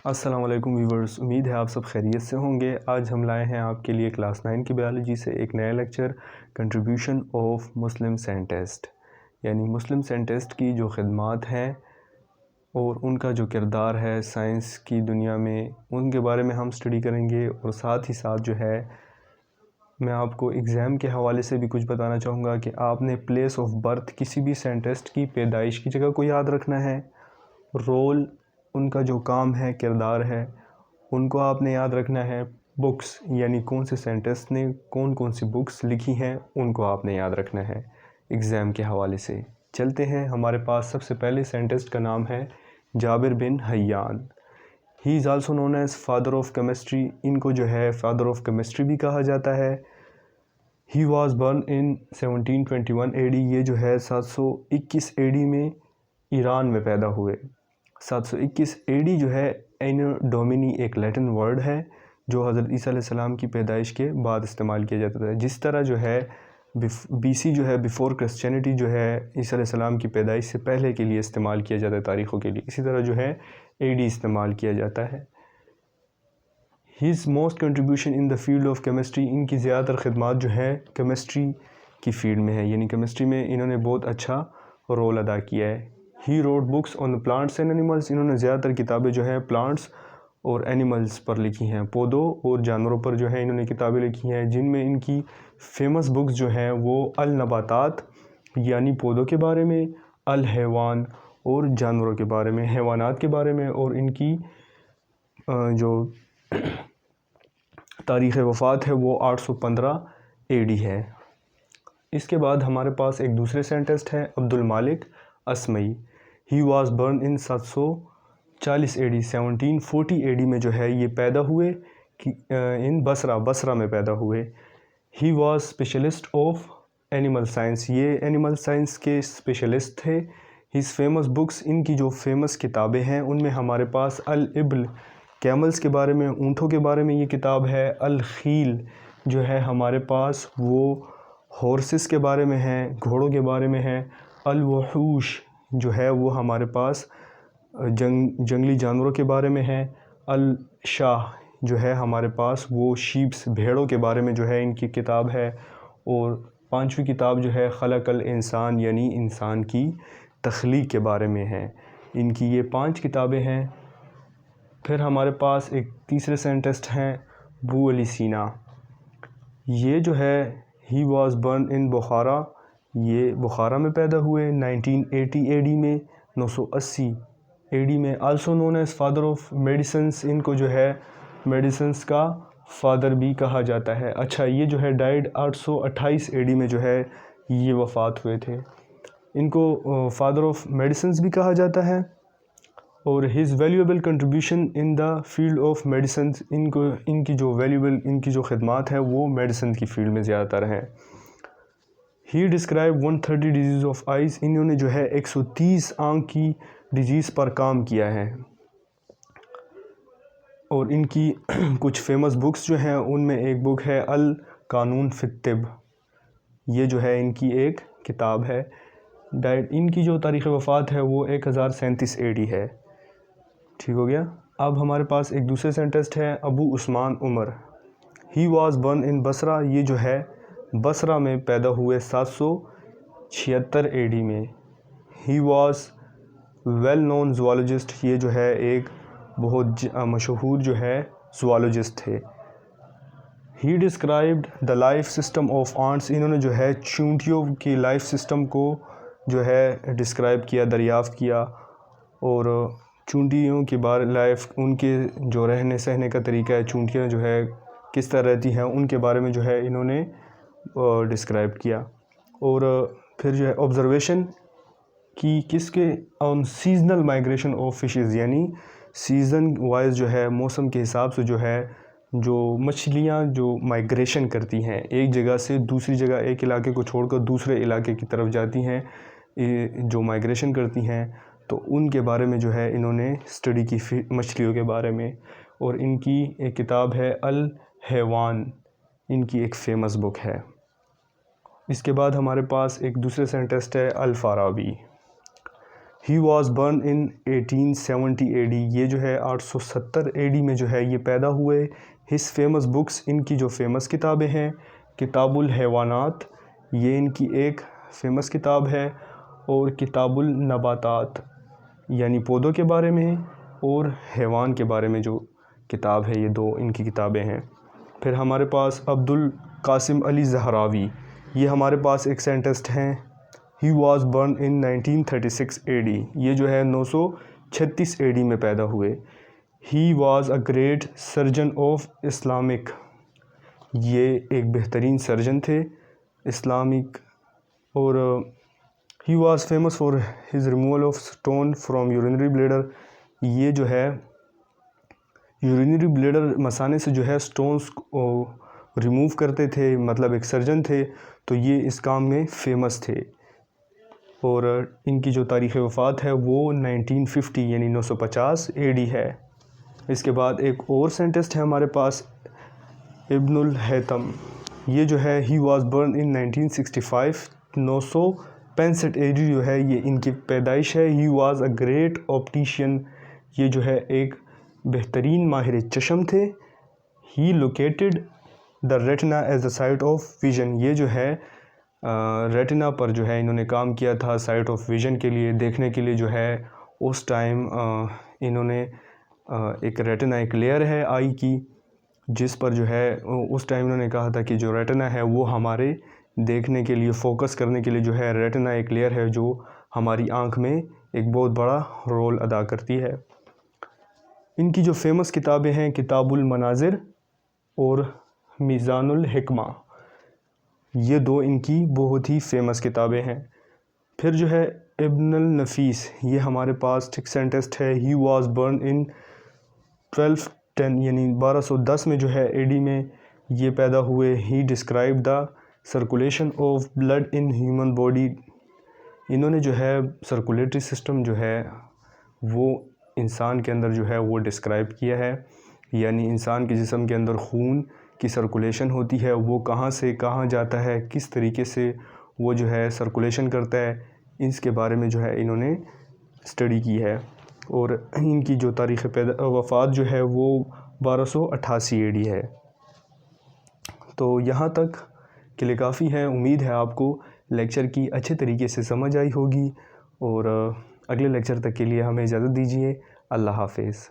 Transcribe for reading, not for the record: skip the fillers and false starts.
السلام علیکم ویورز، امید ہے آپ سب خیریت سے ہوں گے۔ آج ہم لائے ہیں آپ کے لیے کلاس 9 کی بایولوجی سے ایک نیا lecture, contribution of Muslim scientist, یعنی مسلم سائنٹسٹ کی جو خدمات ہیں اور ان کا جو کردار ہے سائنس کی دنیا میں، ان کے بارے میں ہم سٹڈی کریں گے۔ اور ساتھ ہی ساتھ جو ہے میں آپ کو ایگزام کے حوالے سے بھی کچھ بتانا چاہوں گا کہ آپ نے پلیس آف برتھ کسی بھی سائنٹسٹ کی پیدائش کی جگہ کو یاد رکھنا ہے، رول ان کا جو کام ہے، کردار ہے، ان کو آپ نے یاد رکھنا ہے، بکس یعنی کون سے سائنٹسٹ نے کون کون سی بکس لکھی ہیں ان کو آپ نے یاد رکھنا ہے ایگزام کے حوالے سے۔ چلتے ہیں، ہمارے پاس سب سے پہلے سائنٹسٹ کا نام ہے Jabir bin Hayyan. He is also known as father of chemistry, ان کو جو ہے فادر آف کیمسٹری بھی کہا جاتا ہے۔ He was born in 1721 AD، یہ جو ہے 721 AD میں ایران میں پیدا ہوئے۔ 721 AD جو ہے اینو ڈومینی ایک لیٹن ورڈ ہے جو حضرت عیسیٰ علیہ السلام کی پیدائش کے بعد استعمال کیا جاتا تھا۔ جس طرح جو ہے BC جو ہے بیفور کرسچینٹی جو ہے عیسیٰ علیہ السلام کی پیدائش سے پہلے کے لیے استعمال کیا جاتا ہے تاریخوں کے لیے، اسی طرح جو ہے AD استعمال کیا جاتا ہے۔ His most contribution in the field of chemistry, ان کی زیادہ تر خدمات جو ہے کیمسٹری کی فیلڈ میں ہے، یعنی کیمسٹری میں انہوں نے بہت اچھا رول ادا کیا ہے۔ He wrote books on the plants and animals, انہوں نے زیادہ تر کتابیں جو ہیں پلانٹس اور اینیملس پر لکھی ہیں، پودوں اور جانوروں پر جو ہے انہوں نے کتابیں لکھی ہیں، جن میں ان کی فیمس بکس جو ہیں وہ النباتات یعنی پودوں کے بارے میں، الحیوان اور جانوروں کے بارے میں، حیوانات کے بارے میں، اور ان کی جو تاریخ وفات ہے وہ 815 AD ہے۔ اس کے بعد ہمارے پاس ایک دوسرے سائنٹسٹ ہے Abdul Malik Asmai. He was born in 740 AD، 1740 AD میں جو ہے یہ پیدا ہوئے ان بصرہ میں پیدا ہوئے۔ He was specialist of animal science, یہ اینیمل سائنس کے اسپیشلسٹ تھے۔ ہز فیمس بکس، ان کی جو فیمس کتابیں ہیں ان میں ہمارے پاس الابل، کیملز کے بارے میں، اونٹوں کے بارے میں یہ کتاب ہے۔ الخیل جو ہے ہمارے پاس وہ ہورسز کے بارے میں ہے، گھوڑوں کے بارے میں ہے۔ الوحوش جو ہے وہ ہمارے پاس جنگلی جانوروں کے بارے میں ہے۔ الشاہ جو ہے ہمارے پاس وہ شیپس، بھیڑوں کے بارے میں جو ہے ان کی کتاب ہے۔ اور پانچویں کتاب جو ہے خلق الانسان، یعنی انسان کی تخلیق کے بارے میں ہے۔ ان کی یہ 5 کتابیں ہیں۔ پھر ہمارے پاس ایک تیسرے سائنٹسٹ ہیں ابو علی سینا۔ یہ جو ہے ہی واز برن ان بخارا، یہ بخارا میں پیدا ہوئے 1980 AD میں، 980 AD میں۔ Also known as father of medicines, ان کو جو ہے میڈیسنس کا فادر بھی کہا جاتا ہے۔ اچھا، یہ جو ہے ڈائیڈ 828 AD میں جو ہے یہ وفات ہوئے تھے۔ ان کو فادر آف میڈیسنس بھی کہا جاتا ہے۔ اور his valuable contribution in the field of medicines, ان کی جو خدمات ہیں وہ میڈیسن کی فیلڈ میں زیادہ تر ہیں۔ He describe 130 diseases of eyes, انہوں نے جو ہے 130 آنکھ کی ڈیزیز پر کام کیا ہے۔ اور ان کی کچھ فیمس بکس جو ہیں ان میں ایک بک ہے القانون فی الطب، یہ جو ہے ان کی ایک کتاب ہے۔ ان کی جو تاریخ وفات ہے وہ 1037 AD ہے۔ ٹھیک ہو گیا۔ اب ہمارے پاس ایک دوسرے سائنٹسٹ ہے ابو عثمان عمر۔ ہی واز برن ان بصرہ، یہ جو ہے بصرہ میں پیدا ہوئے 776 AD میں۔ ہی واز ویل نون زوالوجسٹ، یہ جو ہے ایک بہت مشہور جو ہے زوالوجسٹ تھے۔ He described the life system of ants, انہوں نے جو ہے چونٹیوں کی لائف سسٹم کو جو ہے ڈسکرائب کیا، دریافت کیا، اور چونٹیوں کی لائف، ان کے جو رہنے سہنے کا طریقہ ہے، چونٹیاں جو ہے کس طرح رہتی ہیں ان کے بارے میں جو ہے انہوں نے ڈسکرائب کیا۔ اور پھر جو ہے آبزرویشن کی کس کے آن سیزنل مائگریشن آف فشز، یعنی سیزن وائز جو ہے موسم کے حساب سے جو ہے جو مچھلیاں جو مائگریشن کرتی ہیں ایک جگہ سے دوسری جگہ، ایک علاقے کو چھوڑ کر دوسرے علاقے کی طرف جاتی ہیں، جو مائگریشن کرتی ہیں، تو ان کے بارے میں جو ہے انہوں نے اسٹڈی کی مچھلیوں کے بارے میں۔ اور ان کی ایک کتاب ہے الحیوان، ان کی ایک فیمس بک ہے۔ اس کے بعد ہمارے پاس ایک دوسرے سائنٹسٹ ہے Al-Farabi. He was born in 1870 AD، یہ جو ہے 870 AD میں جو ہے یہ پیدا ہوئے. ہز فیمس بکس، ان کی جو فیمس کتابیں ہیں، کتاب الحیوانات یہ ان کی ایک فیمس کتاب ہے، اور کتاب النباتات یعنی پودوں کے بارے میں، اور حیوان کے بارے میں جو کتاب ہے، یہ دو ان کی کتابیں ہیں. پھر ہمارے پاس عبد القاسم علی زہراوی، یہ ہمارے پاس ایک سائنٹسٹ ہیں. He was born in 1936 AD، یہ جو ہے 936 AD میں پیدا ہوئے. He was a great surgeon of Islamic, یہ ایک بہترین سرجن تھے اسلامک. اور he was famous for his removal of stone from urinary bladder, یہ جو ہے یورینری بلیڈر مثانے سے جو ہے سٹونز کو ریموو کرتے تھے، مطلب ایک سرجن تھے، تو یہ اس کام میں فیمس تھے. اور ان کی جو تاریخ وفات ہے وہ 1950 یعنی 950 AD ہے. اس کے بعد ایک اور سائنٹسٹ ہے ہمارے پاس ابن الہیثم، یہ جو ہے he was born in 1965، 965 AD جو ہے یہ ان کی پیدائش ہے. ہی واز اے گریٹ آپٹیشین، یہ جو ہے ایک بہترین ماہر چشم تھے. He located the retina as the site of vision, یہ جو ہے ریٹنا پر جو ہے انہوں نے کام کیا تھا سائٹ آف ویژن کے لیے، دیکھنے کے لیے جو ہے اس ٹائم انہوں نے ایک ریٹنا ایک لیئر ہے آئی کی، جس پر جو ہے اس ٹائم انہوں نے کہا تھا کہ جو ریٹنا ہے وہ ہمارے دیکھنے کے لیے، فوکس کرنے کے لیے جو ہے ریٹنا ایک لیئر ہے جو ہماری آنکھ میں ایک بہت بڑا رول ادا کرتی ہے. ان کی جو فیمس کتابیں ہیں کتاب المناظر اور میزان الحکمہ، یہ دو ان کی بہت ہی فیمس کتابیں ہیں. پھر جو ہے ابن النفیس، یہ ہمارے پاس ایک سائنٹسٹ ہے. ہی واز برن ان 1210 یعنی 1210 میں جو ہے AD میں یہ پیدا ہوئے. He describe the circulation of blood in human body, انہوں نے جو ہے سرکولیٹری سسٹم جو ہے وہ انسان کے اندر جو ہے وہ ڈسکرائب کیا ہے، یعنی انسان کے جسم کے اندر خون کی سرکولیشن ہوتی ہے، وہ کہاں سے کہاں جاتا ہے، کس طریقے سے وہ جو ہے سرکولیشن کرتا ہے، اس کے بارے میں جو ہے انہوں نے اسٹڈی کی ہے. اور ان کی جو تاریخ وفات جو ہے وہ 1288 AD ہے. تو یہاں تک کے لیے کافی ہے. امید ہے آپ کو لیکچر کی اچھے طریقے سے سمجھ آئی ہوگی، اور اگلے لیکچر تک کے لیے ہمیں اجازت دیجیے. اللہ حافظ.